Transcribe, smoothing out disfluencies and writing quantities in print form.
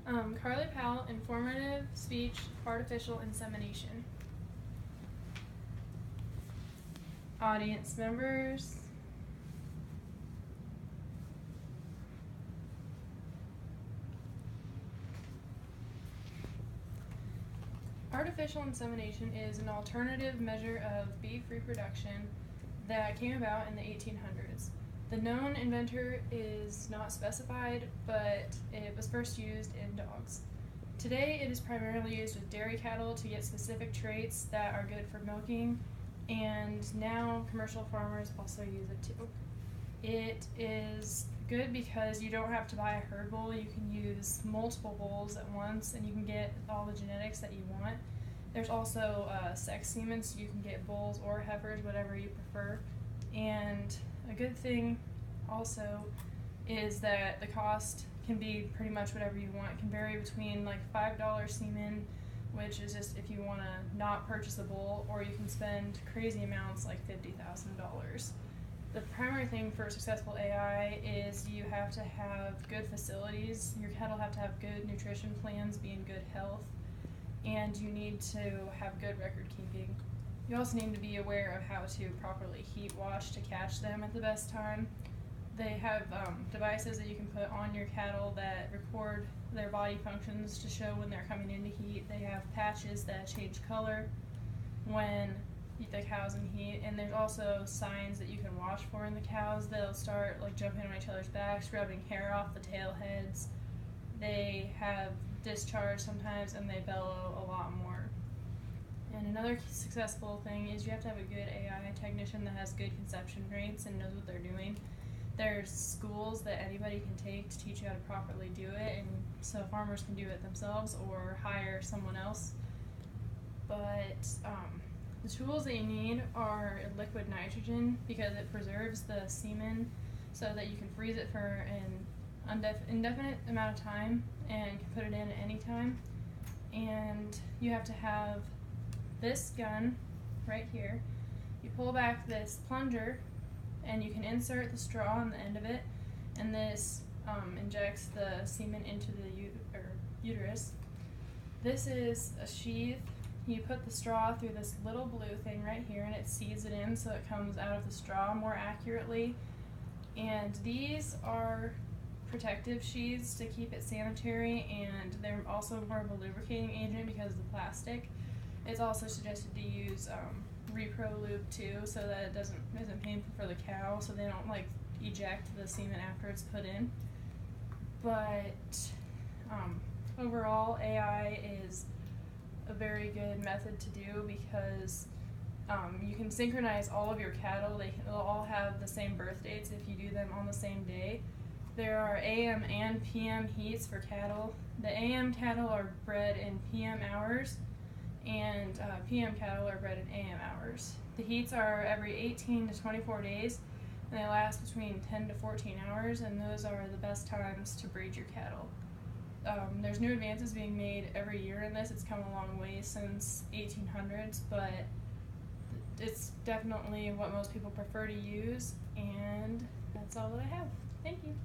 Carly Powell, informative speech, artificial insemination. Audience members. Artificial insemination is an alternative measure of beef reproduction that came about in the 1800s. The known inventor is not specified, but it was first used in dogs. Today, it is primarily used with dairy cattle to get specific traits that are good for milking, and now commercial farmers also use it too. It is good because you don't have to buy a herd bull. You can use multiple bulls at once, and you can get all the genetics that you want. There's also sex semen, so you can get bulls or heifers, whatever you prefer. And a good thing also is that the cost can be pretty much whatever you want. It can vary between like $5 semen, which is just if you want to not purchase a bull, or you can spend crazy amounts like $50,000. The primary thing for successful AI is you have to have good facilities. Your cattle have to have good nutrition plans, be in good health, and you need to have good record keeping. You also need to be aware of how to properly heat wash to catch them at the best time. They have devices that you can put on your cattle that record their body functions to show when they're coming into heat. They have patches that change color when the cow's in heat, and there's also signs that you can watch for in the cows. They'll start like jumping on each other's backs, rubbing hair off the tail heads. They have discharge sometimes, and they bellow a lot more. And another successful thing is you have to have a good AI technician that has good conception rates and knows what they're doing. There's schools that anybody can take to teach you how to properly do it, and so farmers can do it themselves or hire someone else. But the tools that you need are liquid nitrogen, because it preserves the semen so that you can freeze it for an indefinite amount of time and can put it in at any time. And you have to have this gun right here. You pull back this plunger and you can insert the straw on the end of it, and this injects the semen into the uterus. This is a sheath. You put the straw through this little blue thing right here, and it seeds it in so it comes out of the straw more accurately. And these are protective sheaths to keep it sanitary, and they're also more of a lubricating agent because of the plastic. It's also suggested to use Repro Lube too, so that it isn't painful for the cow, so they don't like eject the semen after it's put in. But overall, AI is a very good method to do because you can synchronize all of your cattle. They'll all have the same birth dates if you do them on the same day. There are AM and PM heats for cattle. The AM cattle are bred in PM hours, and PM cattle are bred in AM hours. The heats are every 18 to 24 days, and they last between 10 to 14 hours, and those are the best times to breed your cattle. There's new advances being made every year in this. It's come a long way since 1800s, but it's definitely what most people prefer to use, and that's all that I have. Thank you.